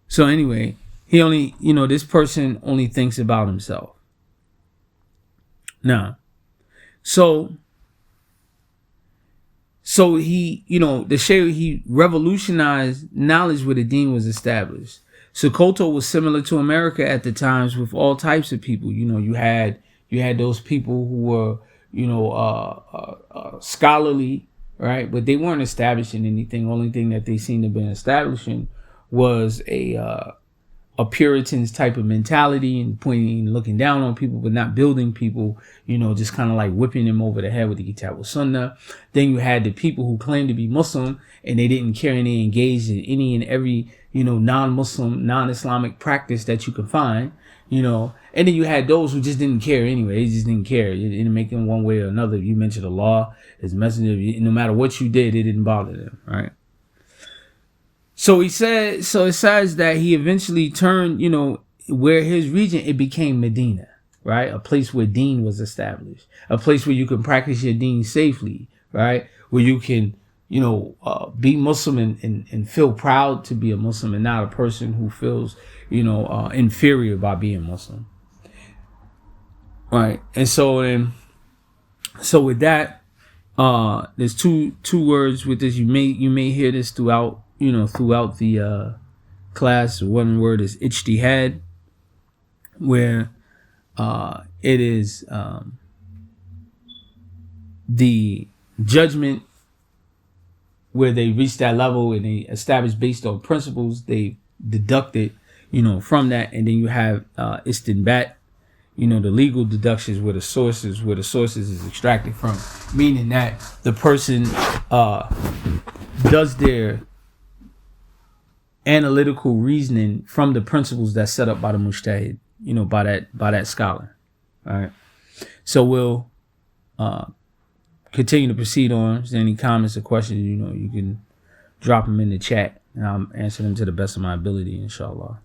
So anyway, he only, this person only thinks about himself. Now, so he, the Shaykh, he revolutionized knowledge where the deen was established. Sokoto was similar to America at the times with all types of people. You had those people who were, scholarly, right? But they weren't establishing anything. Only thing that they seemed to have been establishing was a Puritan's type of mentality and pointing, looking down on people, but not building people, just kind of like whipping them over the head with the Kitab wa Sunnah. Then you had the people who claimed to be Muslim and they didn't care and they engaged in any and every, non-Muslim, non-Islamic practice that you could find, and then you had those who just didn't care anyway. They just didn't care. It didn't make them one way or another. You mentioned the law, his messenger, no matter what you did, it didn't bother them, right? So it says that he eventually turned, where his region, it became Medina, right? A place where deen was established, a place where you can practice your deen safely, right? Where you can, be Muslim and feel proud to be a Muslim and not a person who feels, inferior by being Muslim. Right. And so with that, there's two words with this. You may hear this throughout the class. One word is ijtihad, where it is the judgment where they reach that level and they establish based on principles they deducted, from that. And then you have istinbat, the legal deductions where the sources is extracted from, meaning that the person does their analytical reasoning from the principles that's set up by the mujtahid, by that scholar. All right. So we'll continue to proceed on. If there's any comments or questions, you can drop them in the chat and I'll answer them to the best of my ability, inshallah.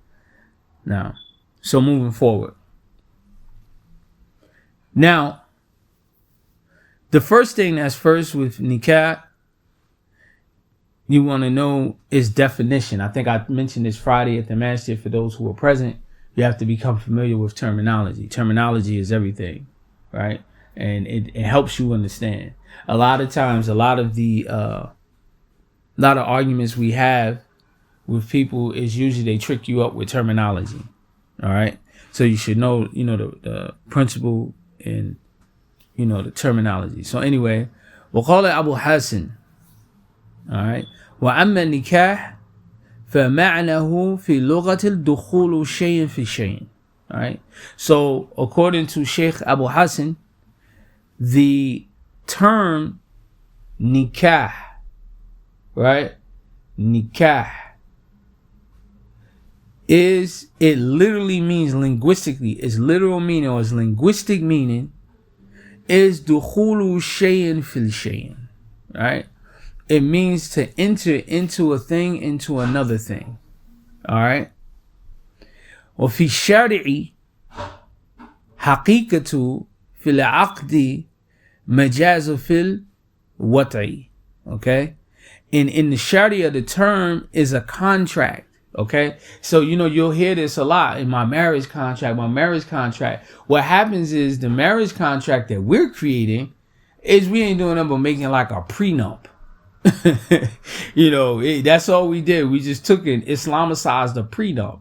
Now, so moving forward. Now, the first thing that's first with nikah, you want to know is definition. I think I mentioned this Friday at the masjid. For those who were present, you have to become familiar with terminology. Terminology is everything, right? And it helps you understand. A lot of times, a lot of arguments we have with people is usually they trick you up with terminology. All right. So you should know, the principle and, the terminology. So anyway, وقال أبو حسن. All right. وأما النكاح فمعناه في لغة الدخول شيء في شيء. All right. So according to Sheikh Abu Hassan, the term nikah, right? Nikah it literally means linguistically, its literal meaning or its linguistic meaning is dukhulu shay'in fil shay'in, right? It means to enter into a thing into another thing. All right. وفي الشرع حقيقة في العقد مجاز في الوطء. Okay. And in the Sharia, the term is a contract. Okay. So, you'll hear this a lot in my marriage contract. What happens is the marriage contract that we're creating is we ain't doing nothing but making like a prenup. That's all we did. We just took and Islamicized the prenup.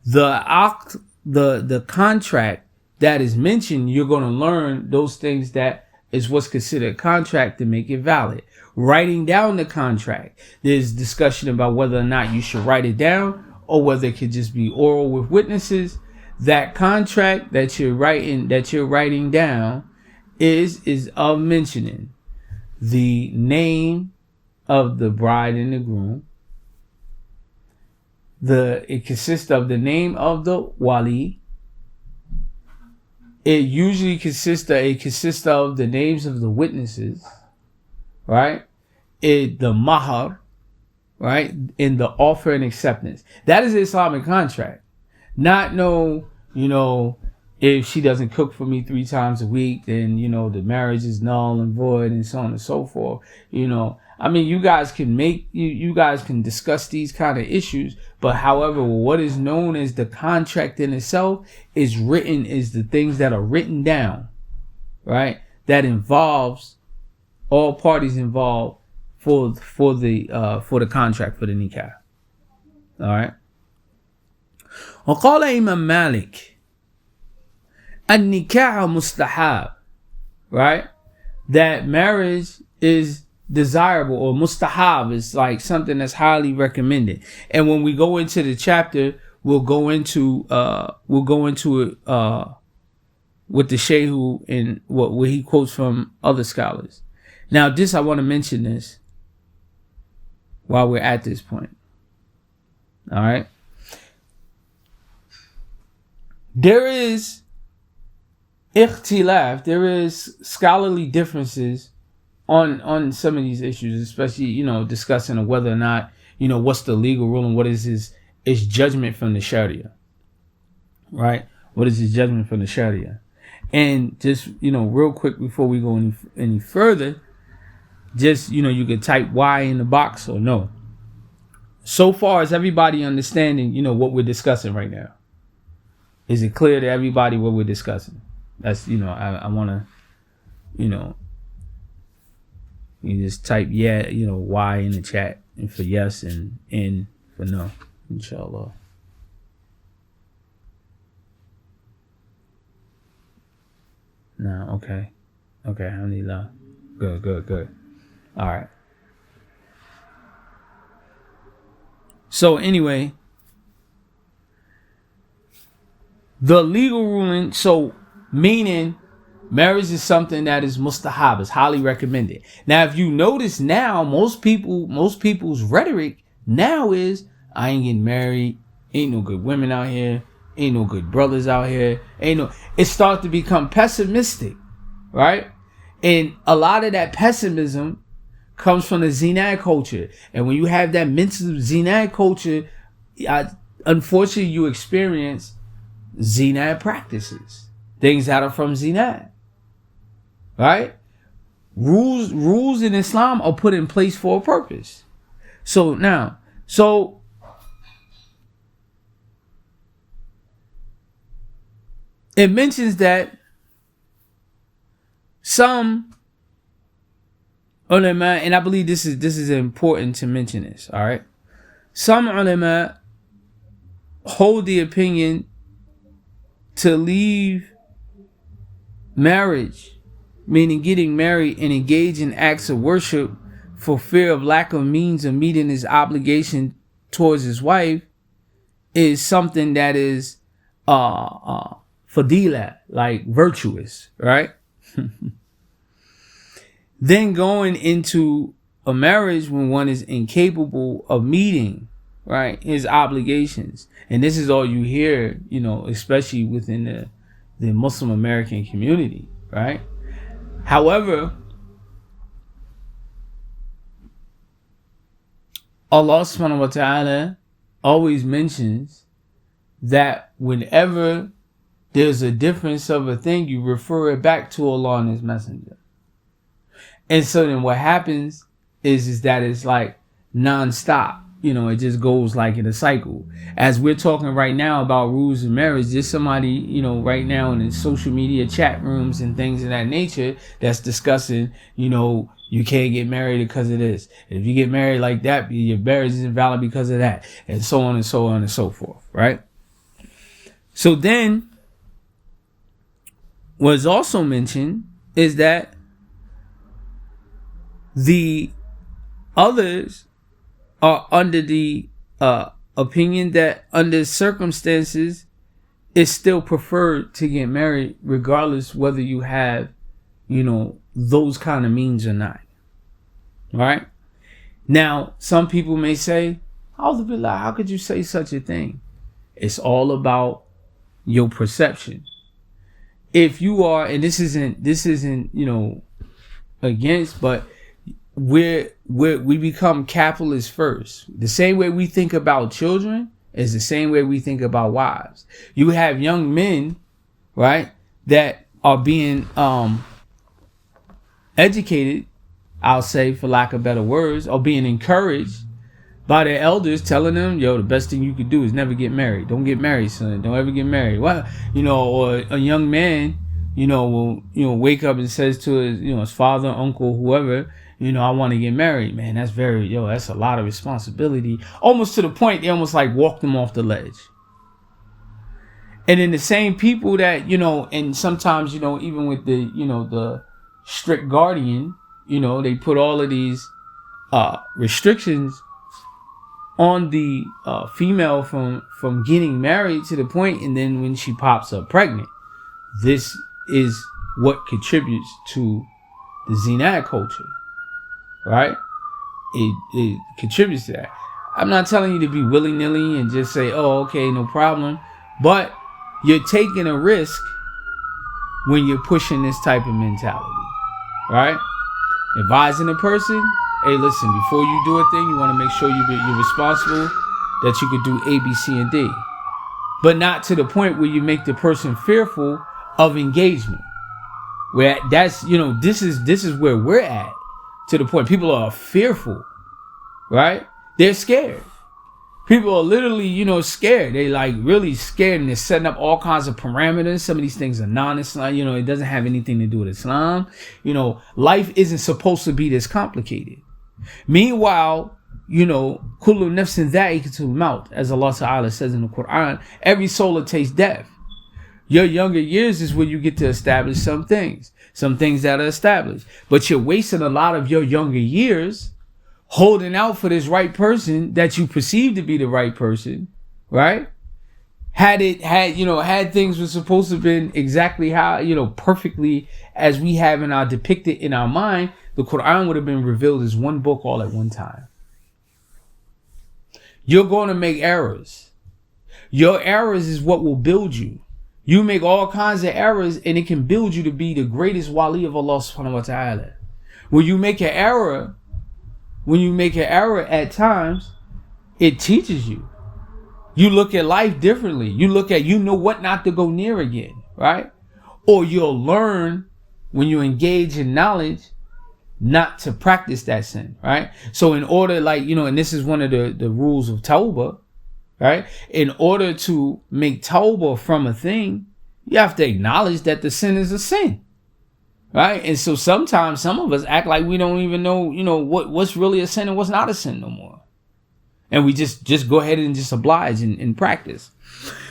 The contract that is mentioned, you're going to learn those things that is what's considered a contract to make it valid. Writing down the contract. There's discussion about whether or not you should write it down or whether it could just be oral with witnesses. That contract that you're writing down is of mentioning the name of the bride and the groom. It consists of the name of the wali. It usually consists of the names of the witnesses, right? The mahar, right? In the offer and acceptance. That is the Islamic contract. Not if she doesn't cook for me 3 times a week, then, the marriage is null and void and so on and so forth. I mean, you guys can you guys can discuss these kind of issues, but however, what is known as the contract in itself is the things that are written down, right? That involves all parties involved for the contract for the nikah. All right. وقال Imam Malik النكاح مستحب, right? That marriage is desirable, or mustahab is like something that's highly recommended. And when we go into the chapter, we'll go into it with the shehu and what he quotes from other scholars. Now, I want to mention this while we're at this point. All right. There is ikhtilaf, there is scholarly differences on some of these issues, especially, discussing of whether or not, what's the legal rule and what is his judgment from the Sharia, right? What is his judgment from the Sharia? And just, real quick before we go any further, just, you could type Y in the box or no. So far, is everybody understanding, what we're discussing right now? Is it clear to everybody what we're discussing? That's, I want to, you just type Y in the chat, and for yes and N for no, inshallah. No, okay, alhamdulillah. Good. All right. So anyway, the legal ruling, so meaning marriage is something that is mustahab, is highly recommended. Now, if you notice now, most people's rhetoric now is, I ain't getting married, ain't no good women out here, ain't no good brothers out here, it starts to become pessimistic, right? And a lot of that pessimism comes from the Zinad culture. And when you have that mental Zinad culture, unfortunately you experience Zinad practices, things that are from Zinad, right? Rules in Islam are put in place for a purpose. So it mentions that some ulama, and I believe this is important to mention this, all right? Some ulama hold the opinion to leave marriage, meaning getting married, and engage in acts of worship for fear of lack of means of meeting his obligation towards his wife, is something that is fadila, like virtuous, right? Then going into a marriage when one is incapable of meeting, right, his obligations. And this is all you hear, especially within the Muslim American community, right? However, Allah subhanahu wa ta'ala always mentions that whenever there's a difference of a thing, you refer it back to Allah and His Messenger. And so then what happens is that it's like non-stop. It just goes like in a cycle. As we're talking right now about rules of marriage, there's somebody, right now in the social media chat rooms and things of that nature that's discussing, you can't get married because of this. If you get married like that, your marriage is invalid because of that. And so on and so on and so forth, right? So then, what's also mentioned is that the others are under the opinion that under circumstances it's still preferred to get married regardless whether you have those kind of means or not. All right. Now, some people may say, Alhamdulillah, how could you say such a thing? It's all about your perception. If you are, and this isn't against, but we become capitalists first. The same way we think about children is the same way we think about wives. You have young men, right, that are being educated I'll say, for lack of better words, or being encouraged by their elders, telling them, yo, the best thing you could do is never get married. Don't get married, son. Don't ever get married. Well, or a young man, will, wake up and says to his, his father, uncle, whoever, I want to get married. Man, that's that's a lot of responsibility. Almost to the point they almost like walk them off the ledge. And then the same people that, and sometimes, even with the, the strict guardian, they put all of these restrictions on the female from getting married, to the point, and then when she pops up pregnant, this is what contributes to the zinat culture, right? It contributes to that. I'm not telling you to be willy-nilly and just say, oh, okay, no problem, but you're taking a risk when you're pushing this type of mentality, right? Advising a person, hey, listen, before you do a thing, you want to make sure you're responsible, that you could do A, B, C, and D. But not to the point where you make the person fearful of engagement. Where that's, this is where we're at, to the point people are fearful, right? They're scared. People are literally, scared. They like really scared, and they're setting up all kinds of parameters. Some of these things are non-Islam. It doesn't have anything to do with Islam. Life isn't supposed to be this complicated. Meanwhile, kullu nafsin dha'iqatul maut, as Allah Ta'ala says in the Quran, every soul will taste death. Your younger years is where you get to establish some things that are established. But you're wasting a lot of your younger years holding out for this right person that you perceive to be the right person, right? Had things were supposed to have been exactly how, perfectly as we have depicted in our mind, the Quran would have been revealed as one book all at one time. You're going to make errors. Your errors is what will build you. You make all kinds of errors, and it can build you to be the greatest wali of Allah subhanahu wa ta'ala. When you make an error at times, it teaches you. You look at life differently. You know what not to go near again, right? Or you'll learn when you engage in knowledge not to practice that sin, right? So in order, and this is one of the rules of tawbah, right? In order to make tawbah from a thing, you have to acknowledge that the sin is a sin, right? And so sometimes some of us act like we don't even know, what's really a sin and what's not a sin no more. And we just go ahead and just oblige and practice.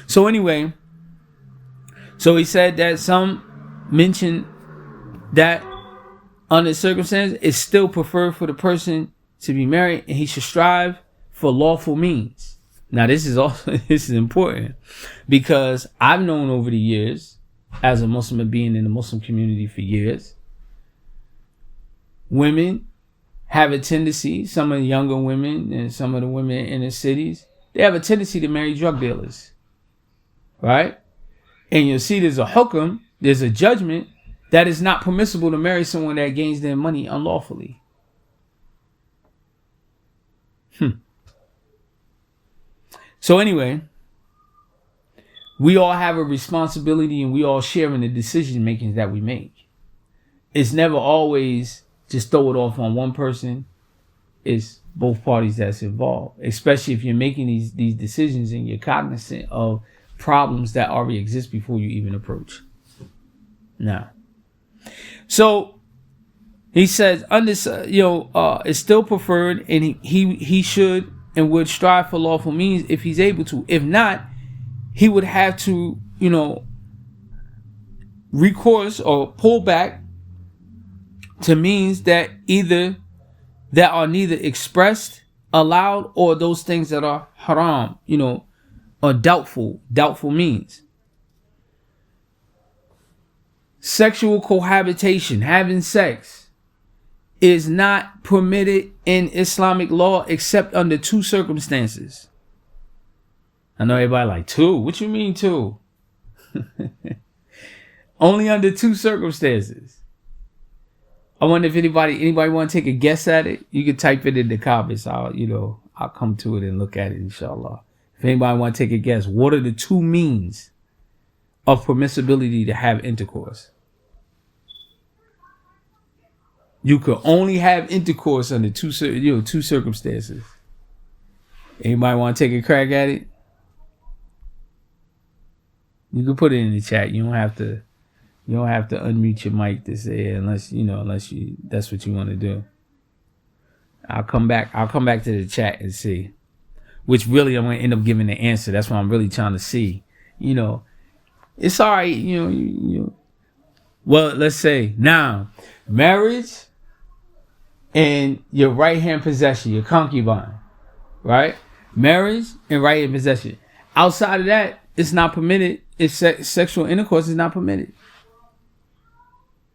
So anyway, so he said that some mention that under circumstances, it's still preferred for the person to be married, and he should strive for lawful means. Now, this is important, because I've known over the years, as a Muslim and being in the Muslim community for years, women have a tendency, some of the younger women and some of the women in the cities, they have a tendency to marry drug dealers, right? And you'll see there's a hukam, there's a judgment that it's not permissible to marry someone that gains their money unlawfully. So anyway, we all have a responsibility, and we all share in the decision making that we make. It's never always just throw it off on one person. It's both parties that's involved, especially if you're making these decisions and you're cognizant of problems that already exist before you even approach. Now, so he says, it's still preferred, and he should and would strive for lawful means if he's able to. If not, he would have to, recourse or pull back to means that are neither expressed, allowed, or those things that are haram, or doubtful means. Sexual cohabitation, having sex, is not permitted in Islamic law except under two circumstances. I know everybody like, two? What you mean two? Only under two circumstances. I wonder if anybody want to take a guess at it. You can type it in the comments. I'll come to it and look at it, inshallah. If anybody want to take a guess, what are the two means of permissibility to have intercourse? You could only have intercourse under two circumstances. Anybody want to take a crack at it? You can put it in the chat. You don't have to unmute your mic to say it unless you that's what you want to do. I'll come back to the chat and see. Which really I'm gonna end up giving the answer. That's what I'm really trying to see. It's all right, Well, let's say now, marriage and your right hand possession, your concubine, right? Marriage and right hand possession. Outside of that, it's not permitted. Sexual intercourse is not permitted.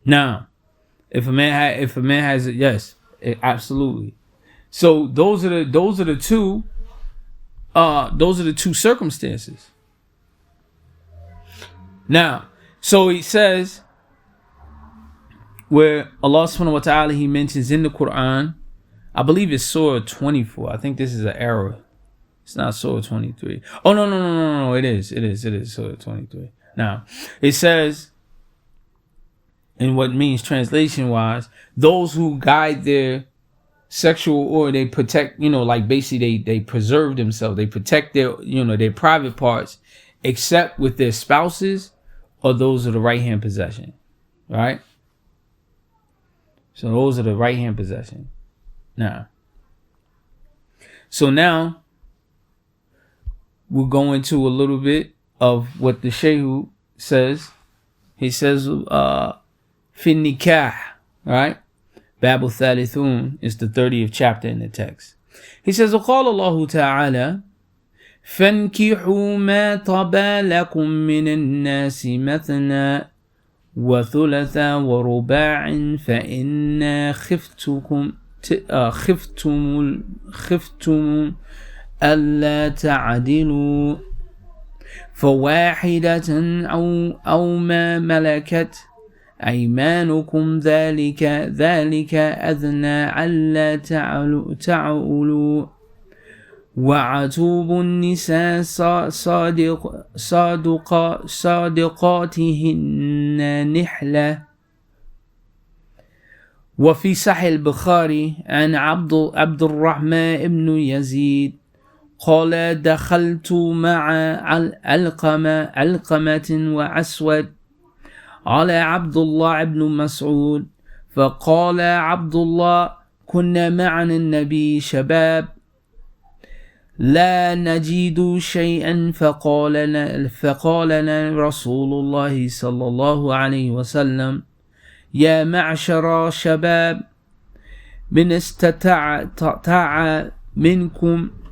Now, if a man has it, yes, absolutely. So those are the two circumstances. Now, so he says, where Allah subhanahu wa ta'ala, he mentions in the Quran, I believe it's Surah 24. I think this is an error. It's not Surah 23. Oh, no. It is Surah 23. Now, it says, in what means translation-wise, those who guide their sexual or they protect, like basically they preserve themselves. They protect their private parts, except with their spouses or those of the right-hand possession. Right? So those are the right-hand possession. Now, we'll go into a little bit of what the Shaykh says. He says, fin nikah, right? Babu Thalithun is the 30th chapter in the text. He says, وقال الله تعالى فانكحوا ما طبى لكم من الناس مثنى وثلثا ورباع فإن خفتم ألا تعدلوا فواحدة أو ما ملكت أيمانكم ذلك أدنى ألا تعولوا وعتوب النساء صادقاتهن نحلة. وفي صحيح البخاري عن عبد الرحمن بن يزيد قال دخلت مع علقمة وأسود على عبد الله بن مسعود فقال عبد الله كنا معنا النبي شباب لا نجد شيئا فقال لنا رسول الله صلى الله عليه وسلم يا معشر شباب من استطاع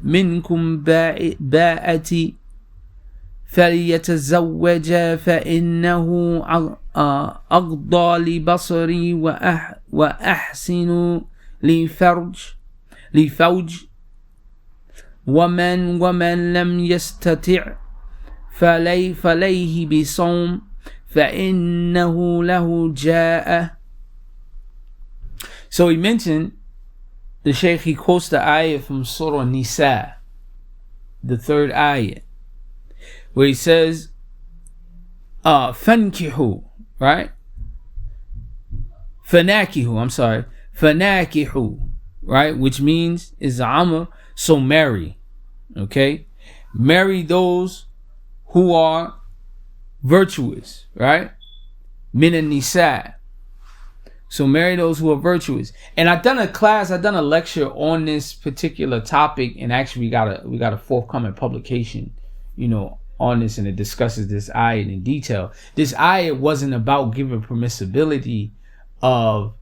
منكم باءتي فليتزوج فإنه أغضى لبصري وأحسن لفوج ومن لم يستطع فليه بصوم فإنه له جاء. So he mentioned, the Shaykh, he quotes the ayah from Surah Nisa, the 3rd ayah, where he says, fankihu, right? Fanakihu, right? Which means is amr, so marry, okay? Marry those who are virtuous, right? Min an-nisa. So marry those who are virtuous. And I've done a lecture on this particular topic, and actually we got a forthcoming publication, on this, and it discusses this ayah in detail. This ayah wasn't about giving permissibility of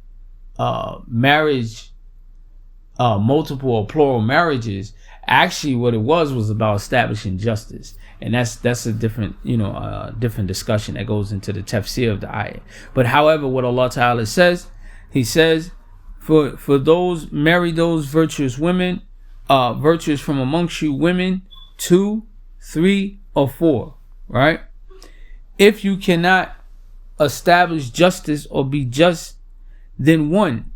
marriage, multiple or plural marriages. Actually, what it was about establishing justice, and that's a different different discussion that goes into the tafsir of the ayah. But however, what Allah Ta'ala says, He says, for those, marry those virtuous women, virtuous from amongst you women, 2, 3, or 4, right? If you cannot establish justice or be just, then 1,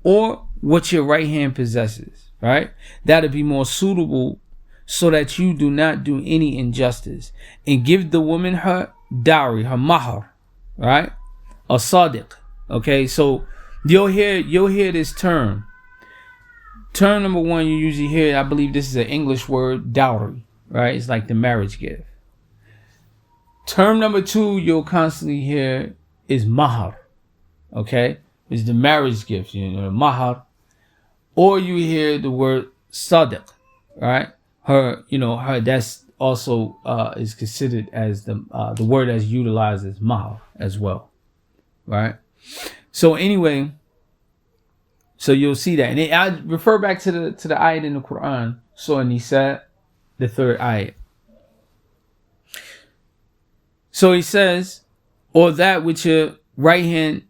or what your right hand possesses, right? That'll be more suitable, so that you do not do any injustice, and give the woman her dowry, her mahar, right? A sadiq. Okay, so You'll hear this term. Term number one, you usually hear, I believe this is an English word, dowry, right? It's like the marriage gift. Term number two, you'll constantly hear is mahar, okay? It's the marriage gift, mahar. Or you hear the word sadiq, right? Her, that's also is considered as the word that's utilized as mahar as well, right? So anyway, so you'll see that, and I refer back to the ayat in the Quran, Surah Nisa, the third ayat. So he says, or that which your right hand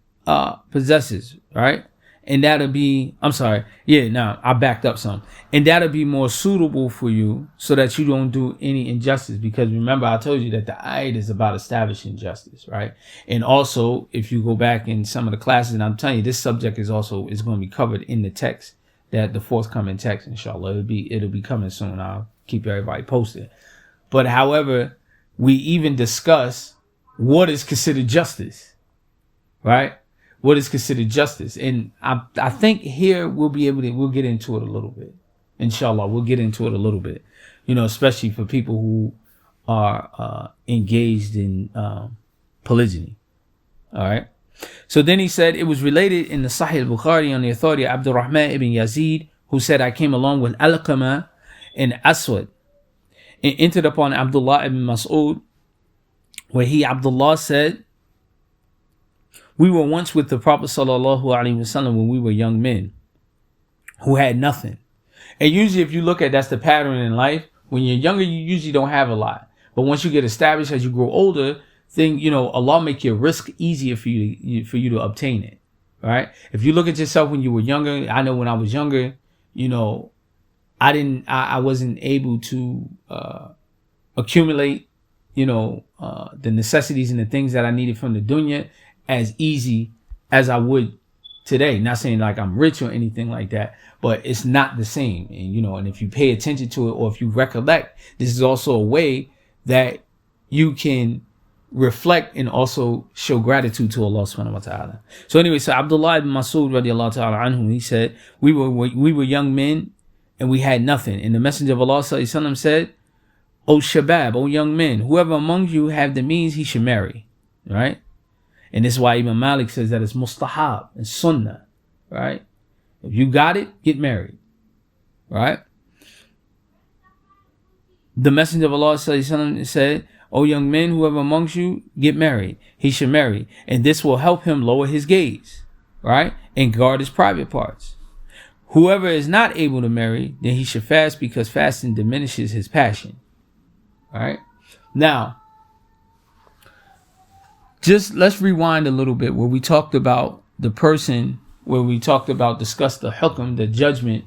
possesses, right? And that'll be, I backed up some. And that'll be more suitable for you so that you don't do any injustice. Because remember, I told you that the ayat is about establishing justice, right? And also, if you go back in some of the classes, and I'm telling you, this subject is going to be covered in the text, that the forthcoming text, inshallah. It'll be coming soon. I'll keep everybody posted. But however, we even discuss what is considered justice, right? What is considered justice. And I think here we'll get into it a little bit. Inshallah, we'll get into it a little bit, especially for people who are engaged in polygyny. All right. So then he said, it was related in the Sahih al-Bukhari on the authority of Abdurrahman ibn Yazid, who said, I came along with Alqamah and Aswad and entered upon Abdullah ibn Mas'ud, where Abdullah said, we were once with the Prophet sallallahu alaihi wasallam when we were young men who had nothing. And usually if you look at, that's the pattern in life. When you're younger, you usually don't have a lot. But once you get established, as you grow older, Allah make your risk easier for you to obtain it. Right? If you look at yourself when you were younger, I know when I was younger, I wasn't able to accumulate, the necessities and the things that I needed from the dunya as easy as I would today. Not saying like I'm rich or anything like that, but it's not the same. And, and if you pay attention to it, or if you recollect, this is also a way that you can reflect and also show gratitude to Allah subhanahu wa ta'ala. So anyway, so Abdullah ibn Mas'ud radiallahu ta'ala anhu, he said, we were young men and we had nothing. And the Messenger of Allah sallallahu alaihi wasallam said, O shabab, O young men, whoever among you have the means, he should marry. Right? And this is why Imam Malik says that it's mustahab and sunnah, right? If you got it, get married, right? The Messenger of Allah said, O young men, whoever amongst you get married, he should marry. And this will help him lower his gaze, right? And guard his private parts. Whoever is not able to marry, then he should fast, because fasting diminishes his passion, right? Now, just let's rewind a little bit where we talked about discussed the hukm, the judgment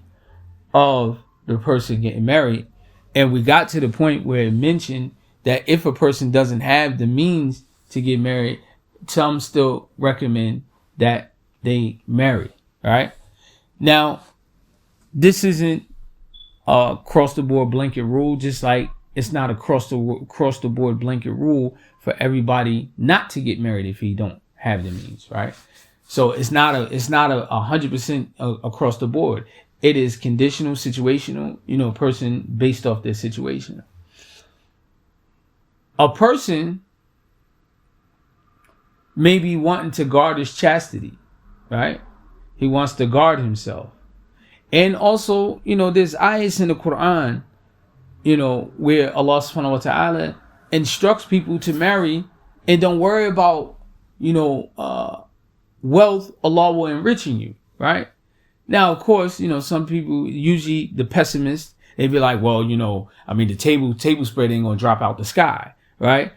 of the person getting married. And we got to the point where it mentioned that if a person doesn't have the means to get married, some still recommend that they marry, right? Now, this isn't a across the board blanket rule, just like it's not a across the board blanket rule for everybody not to get married if you don't have the means, right? So it's not a 100% across the board. It is conditional, situational, a person based off their situation. A person may be wanting to guard his chastity, right? He wants to guard himself. And also, there's ayahs in the Quran, where Allah subhanahu wa ta'ala instructs people to marry and don't worry about, wealth. Allah will enrichen you, right? Now, of course, some people, usually the pessimists, they be like, well, the table spread ain't gonna drop out the sky, right?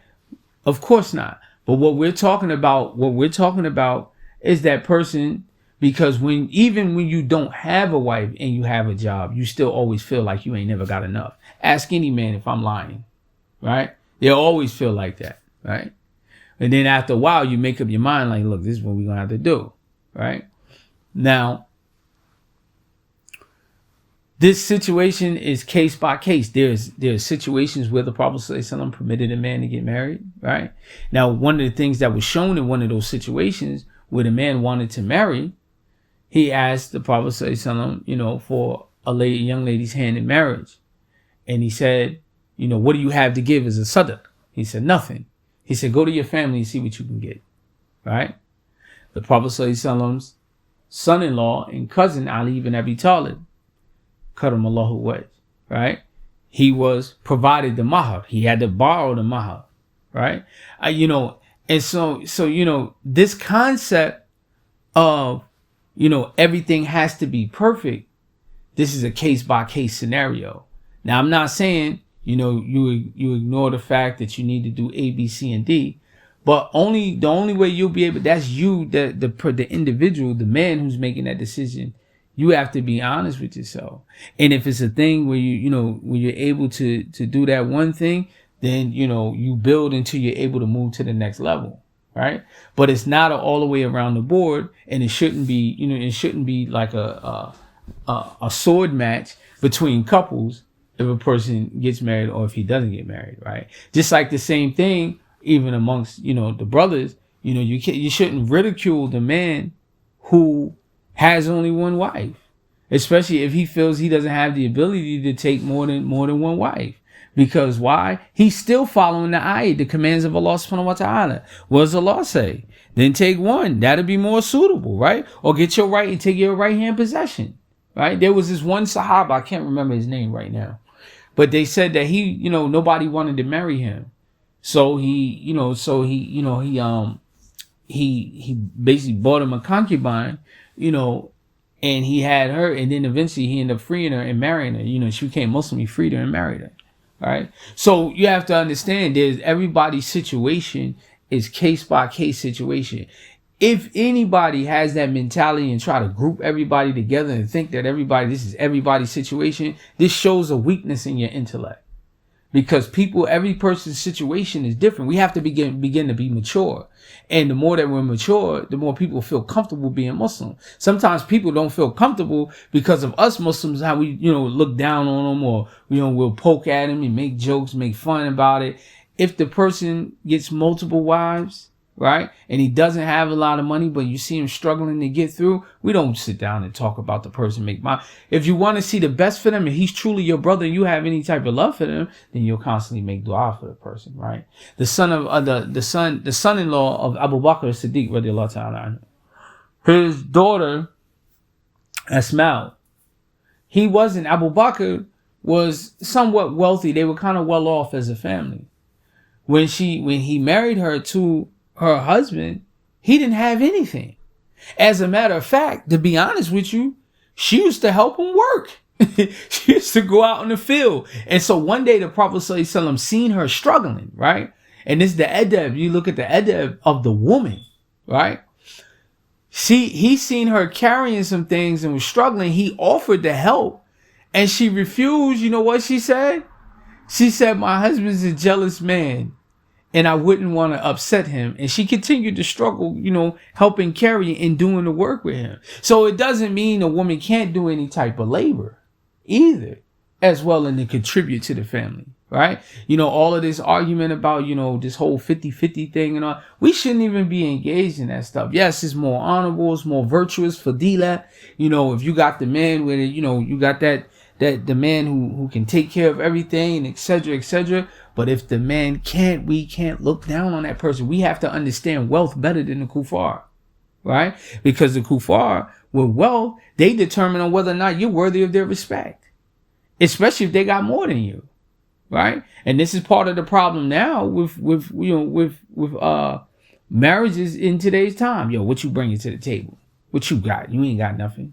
Of course not. But what we're talking about is that person, because even when you don't have a wife and you have a job, you still always feel like you ain't never got enough. Ask any man if I'm lying, right? They'll always feel like that, right? And then after a while, you make up your mind like, look, this is what we're going to have to do, right? Now, this situation is case by case. There's situations where the Prophet ﷺ permitted a man to get married, right? Now, one of the things that was shown in one of those situations where the man wanted to marry, he asked the Prophet sallallahu for a young lady's hand in marriage. And he said, what do you have to give as a sadaq? He said, nothing. He said, go to your family and see what you can get. Right? The Prophet ﷺ's son-in-law and cousin, Ali ibn Abi Talib, Karamallahu wajh, right? He was provided the mahar. He had to borrow the mahar, right? And so this concept of, everything has to be perfect. This is a case-by-case scenario. Now, I'm not saying, you ignore the fact that you need to do A, B, C, and D, but the only way you'll be able, that's you, the individual, the man who's making that decision. You have to be honest with yourself. And if it's a thing where when you're able to do that one thing, then, you build until you're able to move to the next level. Right. But it's not all the way around the board. And it shouldn't be like a sword match between couples if a person gets married or if he doesn't get married. Right. Just like the same thing, even amongst, the brothers, you shouldn't ridicule the man who has only one wife, especially if he feels he doesn't have the ability to take more than one wife. Because why? He's still following the ayat, the commands of Allah subhanahu wa ta'ala. What does Allah say? Then take one. That'll be more suitable, right? Or get your right and take your right hand possession, right? There was this one Sahaba, I can't remember his name right now, but they said that he, nobody wanted to marry him. So he basically bought him a concubine, and he had her, and then eventually he ended up freeing her and marrying her. She became Muslim, he freed her and married her. All right. So you have to understand everybody's situation is case by case situation. If anybody has that mentality and try to group everybody together and think that this is everybody's situation, this shows a weakness in your intellect. Because every person's situation is different. We have to begin to be mature. And the more that we're mature, the more people feel comfortable being Muslim. Sometimes people don't feel comfortable because of us Muslims, how we, look down on them, or, we'll poke at them and make jokes, make fun about it. If the person gets multiple wives, right, and he doesn't have a lot of money, but you see him struggling to get through, we don't sit down and talk about the person, if you want to see the best for them and he's truly your brother and you have any type of love for them, then you'll constantly make dua for the person, right? The son-in-law of Abu Bakr as-Siddiq radiallahu ta'ala anhu, his daughter Asma, Abu Bakr was somewhat wealthy. They were kind of well off as a family. When he married her to her husband, he didn't have anything. As a matter of fact, to be honest with you, she used to help him work. She used to go out in the field. And so one day the Prophet ﷺ seen her struggling, right? And this is the adab. You look at the adab of the woman, right? He seen her carrying some things and was struggling. He offered to help and she refused. You know what she said? She said, my husband's a jealous man and I wouldn't want to upset him. And she continued to struggle, helping carry and doing the work with him. So it doesn't mean a woman can't do any type of labor either, as well, and to contribute to the family, right? All of this argument about, this whole 50-50 thing and all, we shouldn't even be engaged in that stuff. Yes, it's more honorable, it's more virtuous for fadila. If you got the man with it, you got that the man who can take care of everything, etc., etc. But if the man can't, we can't look down on that person. We have to understand wealth better than the kuffar, right? Because the kuffar, with wealth, they determine on whether or not you're worthy of their respect, especially if they got more than you, right? And this is part of the problem now with marriages in today's time. What you bringing to the table? What you got? You ain't got nothing.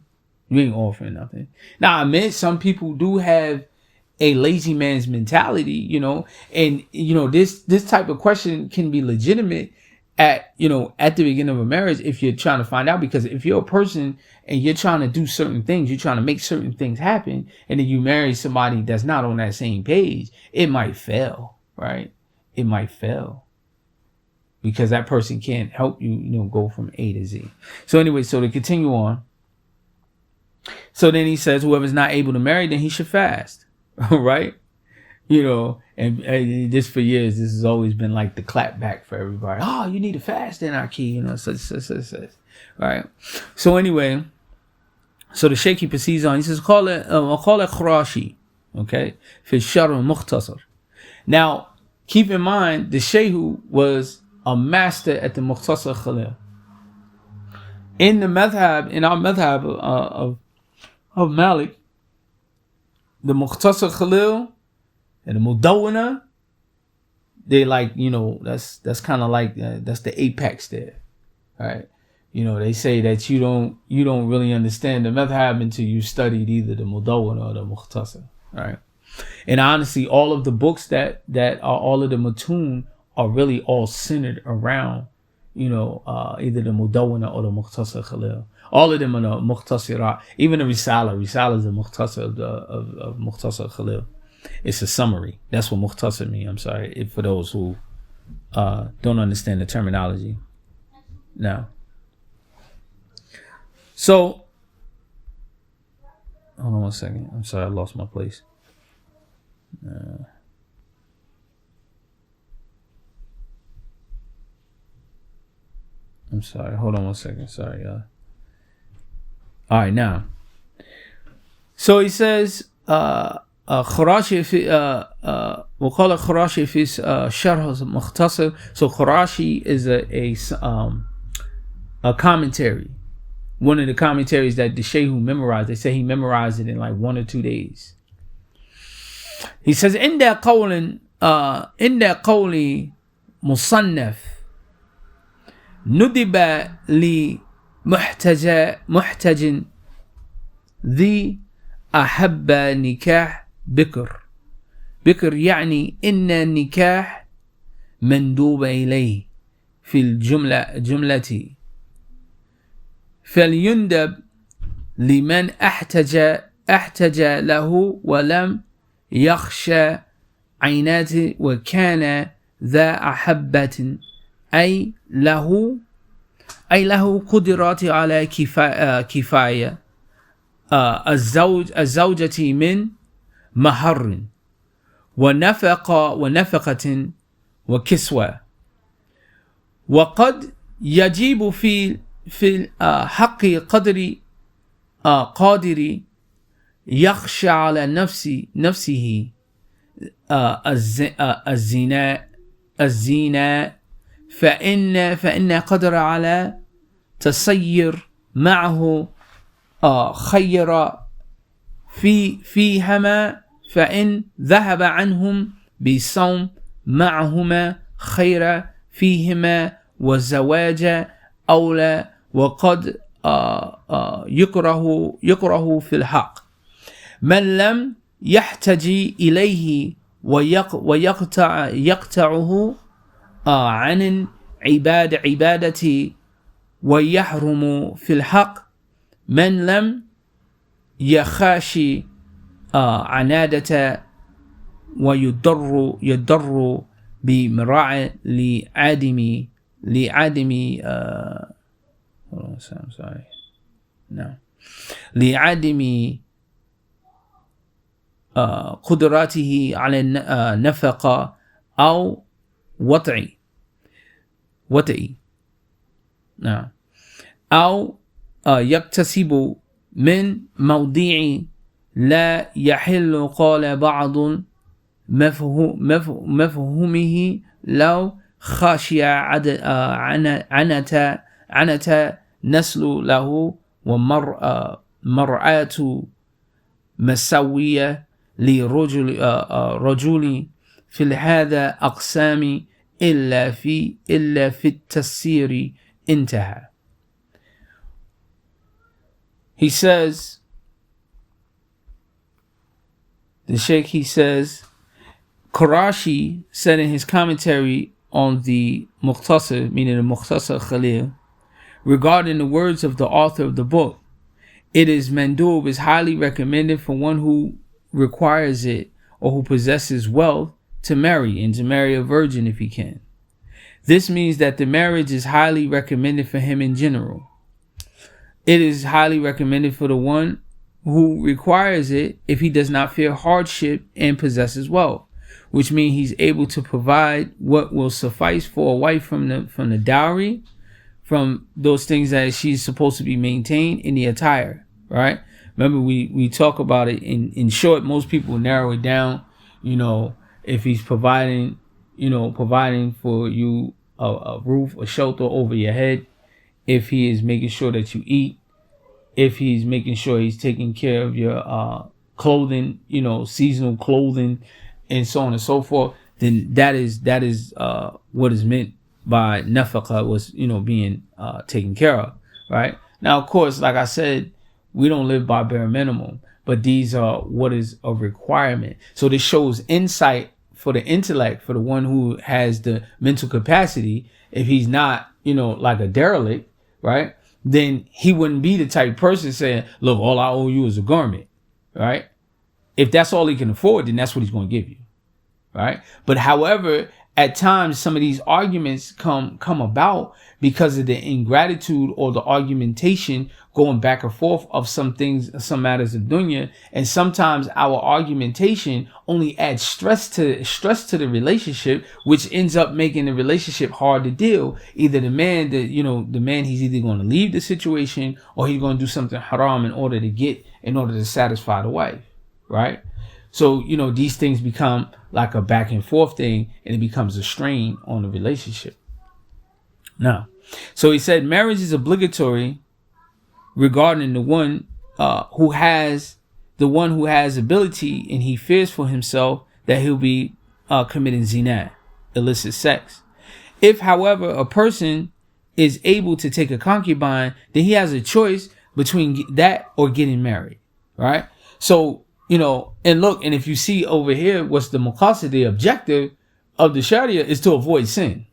You ain't offering nothing. Now, I admit some people do have a lazy man's mentality, and this type of question can be legitimate at the beginning of a marriage if you're trying to find out, because if you're a person and you're trying to do certain things, you're trying to make certain things happen, and then you marry somebody that's not on that same page, it might fail, right? It might fail because that person can't help you, go from A to Z. So anyway, so to continue on. So then he says, whoever's not able to marry, then he should fast. Right? And this for years, this has always been like the clap back for everybody. Oh, you need to fast in our key, such. Right? So anyway, So the Sheikh, he proceeds on. He says, call it Khurashi. Okay? Fi Sharh Mukhtasar. Now, keep in mind, the Sheikh was a master at the Mukhtasar Khalil. In our madhab of Malik, the Mukhtasar Khalil and the Mudawwana, they like, that's kind of like, that's the apex there. All right. They say that you don't really understand the madhab until you studied either the Mudawwana or the Mukhtasar. All right. And honestly, all of the books that are all of the matun are really all centered around, either the Mudawwana or the Mukhtasar Khalil. All of them are the Mukhtasirah. Even the Risala. Risala is the Mukhtasar of Mukhtasar Khalil. It's a summary. That's what Mukhtasar means. I'm sorry for those who don't understand the terminology. Now, so hold on one second. I'm sorry, I lost my place. I'm sorry. Hold on one second. Sorry, y'all. All right, now. So he says, Khurashi fi وقال Khurashi fi Sharh Mukhtasar. So Khurashi is a commentary. One of the commentaries that the Shaykh who memorized. They say he memorized it in like 1 or 2 days. He says, in that قول مصنف ندب لمحتج ذي أحب نكاح بكر يعني إن النكاح مندوب إليه في الجملة فليندب لمن احتج له ولم يخشى عيناته وكان ذا أحبة أي له قدرات على كفاية الزوجة من مهر ونفقة وكسوة وقد يجب في حق قادر يخشى على نفسه الزنا فإن قدر على تسير معه خير فيهما فإن ذهب عنهم بصوم معهما خير فيهما والزواج أولى وقد يكره في الحق من لم يحتج إليه ويقطعه عن عبادة ويحرم في الحق من لم يخاشي عنادة ويضر بمراع لعدم لعدم قدراته على النفقة أو وطئ أو يكتسب من موضع لا يحل قال بعض مفهومه لو خشي عنة نسل له ومرأة مسوية لرجل في هذا أقسام إلا في التسير انتهى. He says, the Sheikh, he says, Qurashi said in his commentary on the Mukhtasar, meaning the Mukhtasar Khalil, regarding the words of the author of the book, it is mandub, is highly recommended for one who requires it or who possesses wealth to marry, and to marry a virgin if he can. This means that the marriage is highly recommended for him in general. It is highly recommended for the one who requires it if he does not fear hardship and possesses wealth, which means he's able to provide what will suffice for a wife from the dowry, from those things that she's supposed to be maintained in the attire, right? Remember, we talk about it in short. Most people narrow it down. If he's providing for you a roof, a shelter over your head, if he is making sure that you eat, if he's making sure he's taking care of your clothing, seasonal clothing, and so on and so forth, then that is what is meant by nafaqah, was being taken care of, right? Now, of course, like I said, we don't live by bare minimum, but these are what is a requirement. So this shows insight for the intellect, for the one who has the mental capacity. If he's not, like a derelict, right, then he wouldn't be the type of person saying, look, all I owe you is a garment, right? If that's all he can afford, then that's what he's going to give you, right? But however, at times, some of these arguments come about because of the ingratitude or the argumentation going back and forth of some things, some matters of dunya. And sometimes our argumentation only adds stress to the relationship, which ends up making the relationship hard to deal. Either the man, he's either going to leave the situation or he's going to do something haram in order to satisfy the wife, right? So, these things become like a back and forth thing, and it becomes a strain on the relationship. Now, so he said marriage is obligatory regarding the one who has ability, and he fears for himself that he'll be committing zina, illicit sex. If, however, a person is able to take a concubine, then he has a choice between that or getting married, right? So, and look, and if you see over here, what's the maqasid, the objective of the Sharia is to avoid sin.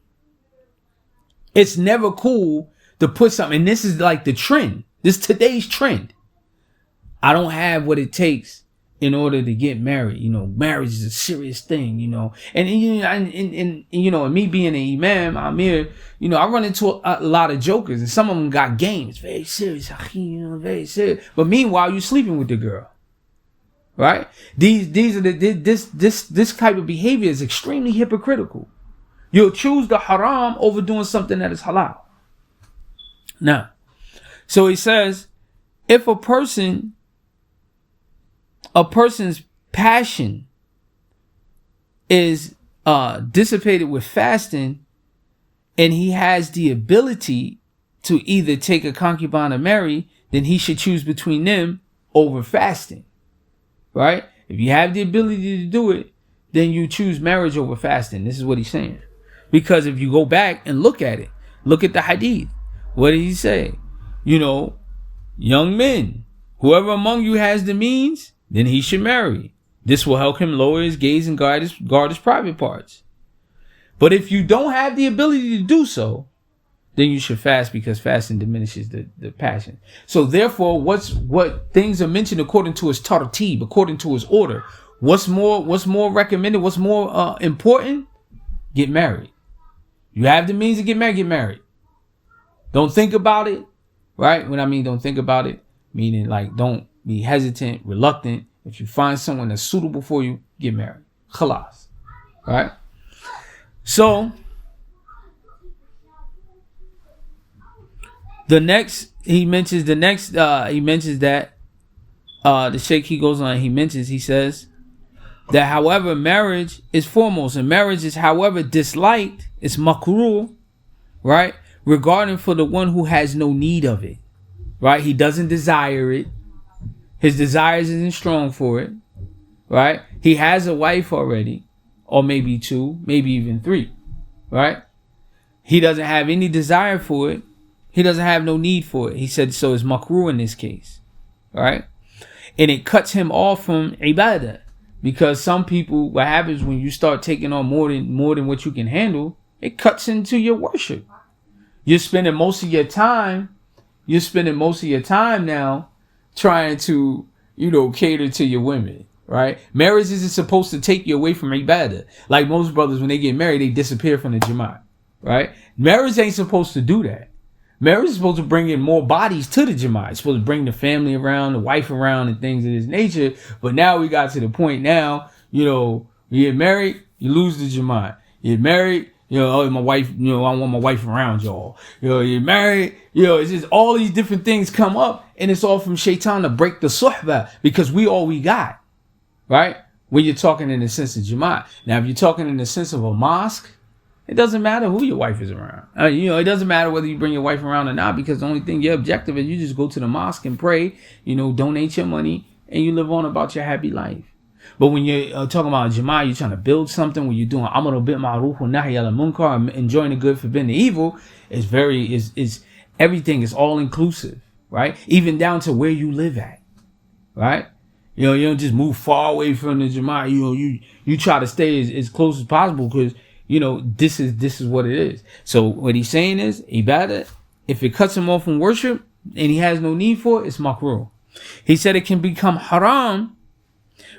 It's never cool to put something, and this is like the trend. This is today's trend. I don't have what it takes in order to get married. Marriage is a serious thing, and me being an imam, I'm here, I run into a lot of jokers, and some of them got games, very serious, very serious. But meanwhile, you sleeping with the girl. Right? These are this type of behavior is extremely hypocritical. You'll choose the haram over doing something that is halal. Now, so he says, if a person's passion is dissipated with fasting, and he has the ability to either take a concubine or marry, then he should choose between them over fasting. Right? If you have the ability to do it, then you choose marriage over fasting. This is what he's saying. Because if you go back and look at it, look at the hadith. What did he say? Young men, whoever among you has the means, then he should marry. This will help him lower his gaze and guard his private parts. But if you don't have the ability to do so, then you should fast, because fasting diminishes the passion. So therefore, what things are mentioned according to his tartib, according to his order. What's more recommended? What's more important? Get married. You have the means to get married. Don't think about it, right? When I mean don't think about it, meaning like don't be hesitant, reluctant. If you find someone that's suitable for you, get married. Khalas, right? So he mentions that the Sheikh, he goes on, he says that however marriage is foremost, and marriage is however disliked, it's makruh, right? Regarding for the one who has no need of it, right? He doesn't desire it. His desires isn't strong for it, right? He has a wife already, or maybe two, maybe even three, right? He doesn't have any desire for it. He doesn't have no need for it. He said so it's makruh in this case, right? And it cuts him off from ibadah, because some people, what happens when you start taking on more than what you can handle, it cuts into your worship. You're spending most of your time now trying to, cater to your women, right? Marriage isn't supposed to take you away from ibadah. Like most brothers, when they get married, they disappear from the Jama'at, right? Marriage ain't supposed to do that. Marriage is supposed to bring in more bodies to the Jama'at. It's supposed to bring the family around, the wife around, and things of this nature. But now we got to the point now, you get married, you lose the Jama'at. You get married, You know, oh, my wife, you know, I want my wife around y'all. You know, you're married. You know, it's just all these different things come up, and it's all from shaitan to break the suhbah, because we all we got, right? When you're talking in the sense of Jama'at. Now, if you're talking in the sense of a mosque, it doesn't matter who your wife is around. You know, it doesn't matter whether you bring your wife around or not, because the only thing your objective is you just go to the mosque and pray, you know, donate your money, and you live on about your happy life. But when you're talking about Jama'ah, you're trying to build something, when you're doing Amaru bil Ma'ruf wa Nahy al Munkar, enjoying the good, forbidding the evil, is everything is all inclusive, right? Even down to where you live at, right? You know, you don't just move far away from the Jama'ah. You know, you try to stay as close as possible, because you know this is what it is. So what he's saying is, ibadah, if it cuts him off from worship and he has no need for it, it's makruh. He said it can become haram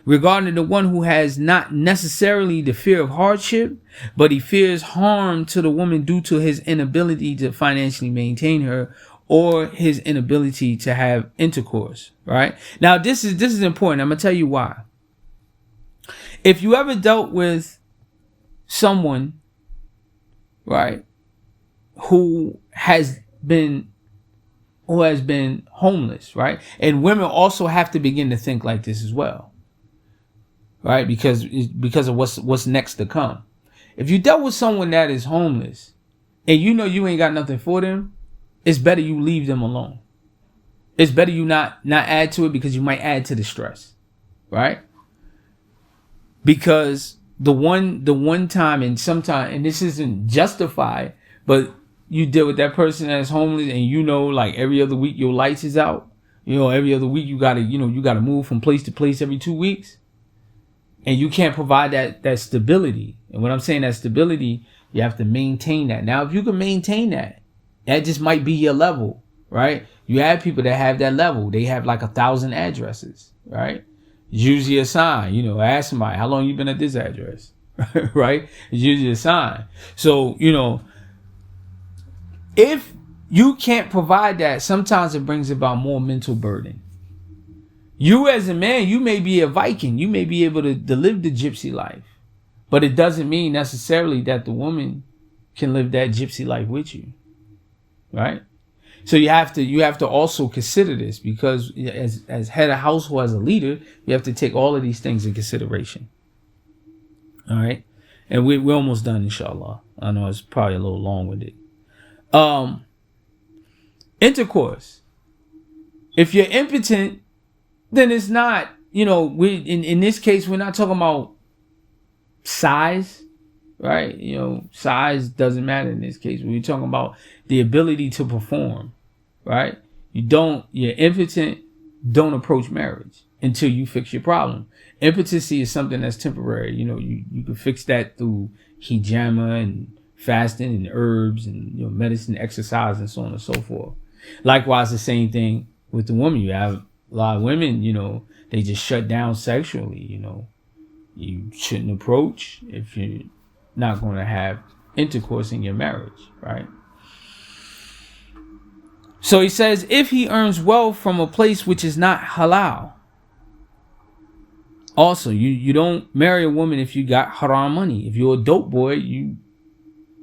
regarding the one who has not necessarily the fear of hardship, but he fears harm to the woman due to his inability to financially maintain her, or his inability to have intercourse, right? Now, this is important. I'm going to tell you why. If you ever dealt with someone, right, who has been homeless, right? And women also have to begin to think like this as well, right? Because of what's next to come. If you dealt with someone that is homeless and you know you ain't got nothing for them, it's better you leave them alone. It's better you not add to it, because you might add to the stress, right? Because the one time, and sometime, and this isn't justified, but you deal with that person that's homeless, and you know, like every other week your lights is out. You know, every other week you gotta move from place to place every 2 weeks, and you can't provide that stability. And when I'm saying that stability, you have to maintain that. Now, if you can maintain that just might be your level, right? You have people that have that level. They have like 1,000 addresses, right? It's usually a sign. You know, ask somebody, how long you been at this address, right? It's usually a sign. So, you know, if you can't provide that, sometimes it brings about more mental burden. You as a man, you may be a Viking. You may be able to live the gypsy life, but it doesn't mean necessarily that the woman can live that gypsy life with you, right? So you have to also consider this, because as head of household, as a leader, you have to take all of these things in consideration. All right, and we're almost done, inshallah. I know it's probably a little long with it. Intercourse. If you're impotent, then it's not. You know, in this case, we're not talking about size, right? You know, size doesn't matter in this case. We're talking about the ability to perform, right? You're impotent, don't approach marriage until you fix your problem. Impotency is something that's temporary. You know, you can fix that through hijama and fasting and herbs and, you know, medicine, exercise, and so on and so forth. Likewise, the same thing with the woman. You have a lot of women, you know, they just shut down sexually. You know, you shouldn't approach if you're not going to have intercourse in your marriage, right? So he says, if he earns wealth from a place which is not halal. Also, you don't marry a woman if you got haram money. If you're a dope boy, you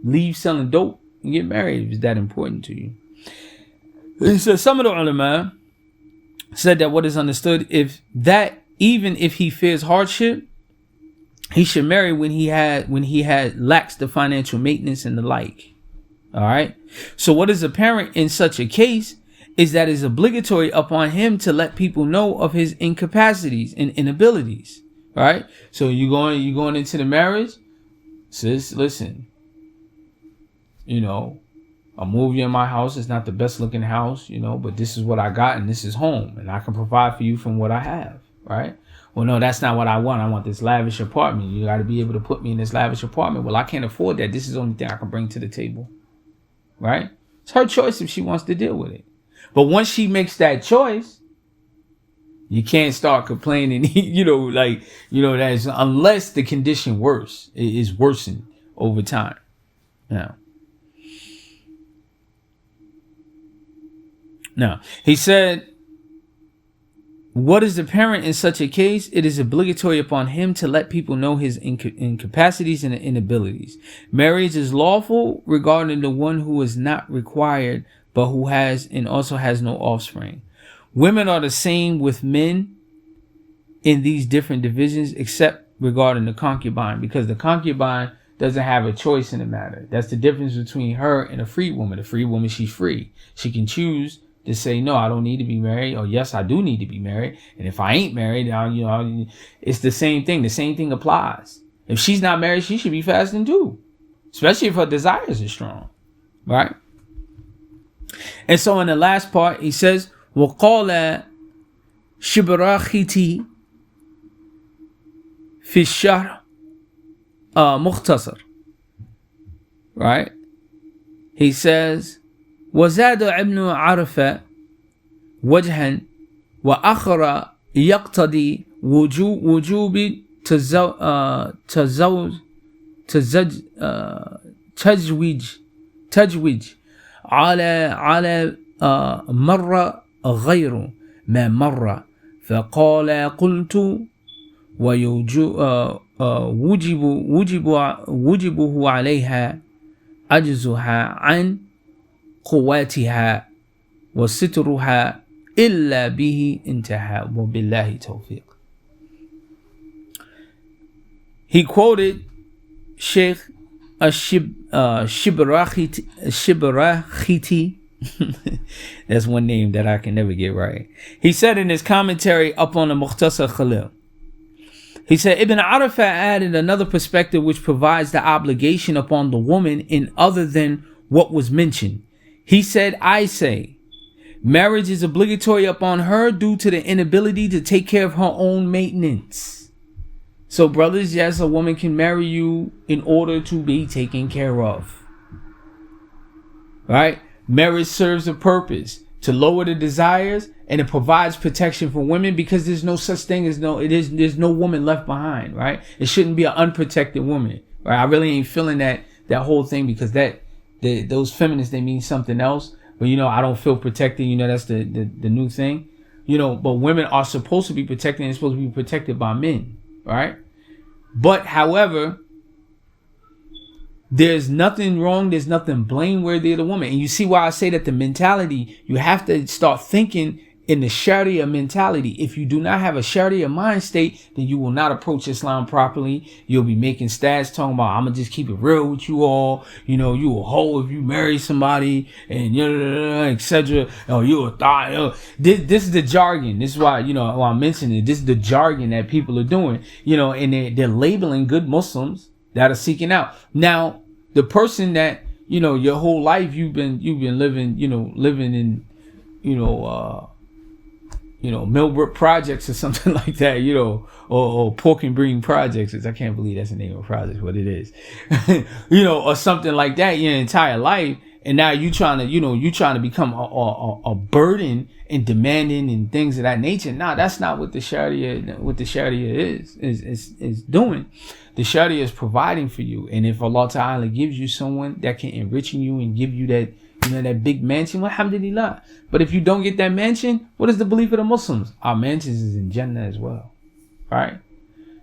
leave selling dope and get married if it's that important to you. He says, some of the ulama said that what is understood, even if he fears hardship, he should marry when he lacks the financial maintenance and the like. All right. So what is apparent in such a case is that it's obligatory upon him to let people know of his incapacities and inabilities. All right. So you going into the marriage, sis, listen, you know, I'll move you in my house. It's not the best looking house, you know, but this is what I got and this is home, and I can provide for you from what I have. Right. Well, no, that's not what I want. I want this lavish apartment. You got to be able to put me in this lavish apartment. Well, I can't afford that. This is the only thing I can bring to the table. Right? It's her choice if she wants to deal with it. But once she makes that choice, you can't start complaining, that's unless the condition is worsened over time. Now, he said What is the parent in such a case? It is obligatory upon him to let people know his incapacities and inabilities. Marriage is lawful regarding the one who is not required, but who has and also has no offspring. Women are the same with men in these different divisions, except regarding the concubine, because the concubine doesn't have a choice in the matter. That's the difference between her and a free woman. A free woman, she's free. She can choose to say, no, I don't need to be married, or yes, I do need to be married. And if I ain't married, it's the same thing. The same thing applies. If she's not married, she should be fasting too, especially if her desires are strong, right? And so in the last part, he says, وَقَالَ شِبْرَاخِتِي فِي الشَّهْرِ مُخْتَصَر. Right? He says, وزاد ابن عرفة وجها وآخر يقتضي وجوب تزويج على مر غير ما مر، فقال قلت وجبه عليها عجزها عن قواتها وسترها إلا به انتهى وبالله توفيق. He quoted Sheikh Shibrakhiti. That's one name that I can never get right. He said in his commentary up on the Mukhtasar Khalil, he said, Ibn Arafat added another perspective which provides the obligation upon the woman in other than what was mentioned. He said, I say, marriage is obligatory upon her due to the inability to take care of her own maintenance. So brothers, yes, a woman can marry you in order to be taken care of. Right? Marriage serves a purpose to lower the desires, and it provides protection for women, because there's no such thing as there's no woman left behind, right? It shouldn't be an unprotected woman, right? I really ain't feeling that whole thing, because those feminists, they mean something else. But I don't feel protected. That's the new thing. But women are supposed to be protected, and they're supposed to be protected by men, right? But however, there's nothing wrong, there's nothing blameworthy of the woman. And you see why I say that the mentality, you have to start thinking in the Sharia mentality. If you do not have a Sharia mind state, then you will not approach Islam properly. You'll be making stats talking about, I'm gonna just keep it real with you all. You a hoe if you marry somebody, and etc. Oh, you a thought. This is the jargon. This is why why I'm mentioning it. This is the jargon that people are doing. And they're labeling good Muslims that are seeking out. Now, the person that your whole life you've been living in Millbrook Projects or something like that, or Pork and Bream Projects. I can't believe that's the name of a project, but it is, or something like that your entire life. And now you trying to become a burden and demanding and things of that nature. Nah, that's not what the Sharia is doing. The Sharia is providing for you. And if Allah Ta'ala gives you someone that can enrich you and give you that, that big mansion, alhamdulillah. But if you don't get that mansion, what is the belief of the Muslims? Our mansions is in Jannah as well. Right?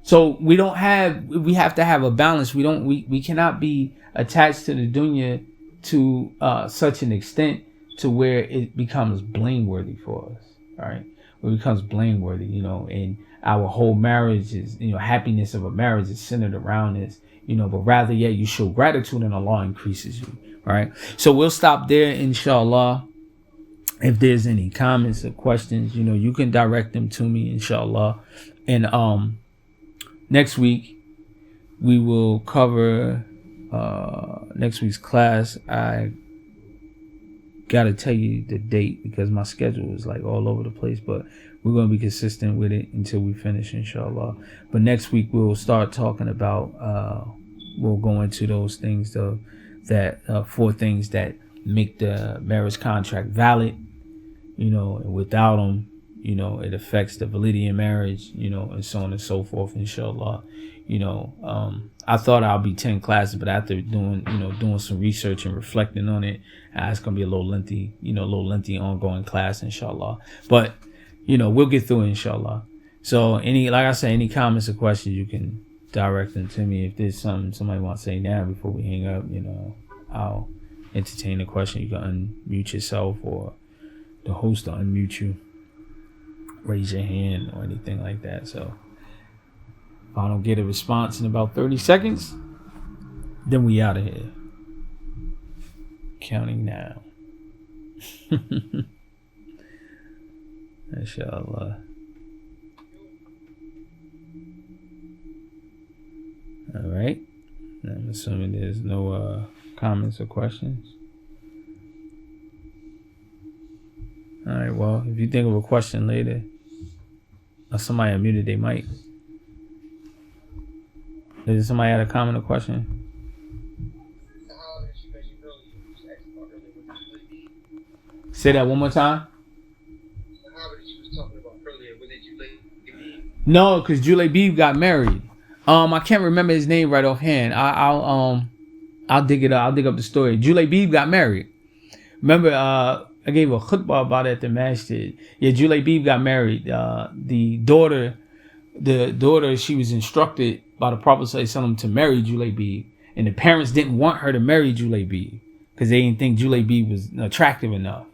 So we have to have a balance. We cannot be attached to the dunya to such an extent to where it becomes blameworthy for us. Right? It becomes blameworthy, and our whole marriage is, happiness of a marriage is centered around this, but rather yet you show gratitude and Allah increases you. Right. So we'll stop there, inshallah. If there's any comments or questions, you can direct them to me, inshallah. And next week we will cover next week's class. I gotta tell you the date because my schedule is like all over the place, but we're gonna be consistent with it until we finish, inshallah. But next week we'll start talking about we'll go into those things that 4 things that make the marriage contract valid, and without them, it affects the validity of marriage, and so on and so forth, inshallah. I thought I'll be 10 classes, but after doing some research and reflecting on it, it's going to be a little lengthy ongoing class, inshallah. But we'll get through it, inshallah. So like I said, any comments or questions, you can direct them to me. If there's something somebody wants to say now before we hang up, I'll entertain the question. You can unmute yourself, or the host will unmute you. Raise your hand or anything like that. So if I don't get a response in about 30 seconds, then we out of here. Counting now. Inshallah. All right. I'm assuming there's no comments or questions. All right. Well, if you think of a question later, or somebody unmuted, they might. Did somebody had a comment or question? Say that one more time. No, because Julebi got married. I can't remember his name right offhand. I'll dig it up. I'll dig up the story. Julebi got married. Remember, I gave a khutbah about it at the masjid. Yeah, Julebi got married. The daughter, she was instructed by the Prophet ﷺ to marry Julebi, and the parents didn't want her to marry Julebi because they didn't think Julebi was attractive enough.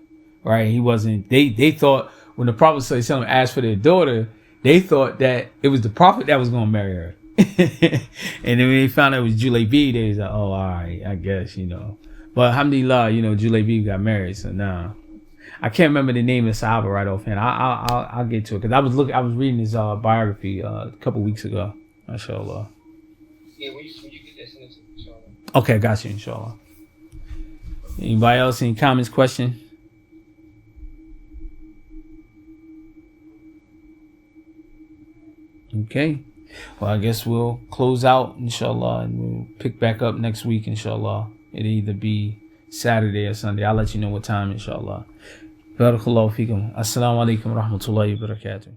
Right? He wasn't. They thought when the Prophet ﷺ asked for their daughter, they thought that it was the Prophet that was going to marry her. And then when they found out it was Julebi, they was like, oh, all right, I guess, But alhamdulillah, Julebi got married. So now, I can't remember the name of the Sahaba right offhand. I'll get to it because I was reading his biography a couple weeks ago. Mashallah. Yeah, when you get that sentence, inshallah. Okay, got you, inshallah. Anybody else? Any comments, questions? Okay. Well, I guess we'll close out, inshallah, and we'll pick back up next week, inshallah. It'll either be Saturday or Sunday. I'll let you know what time, inshallah. Barakallahu feekum. Assalamu alaikum wa rahmatullahi wa barakatuh.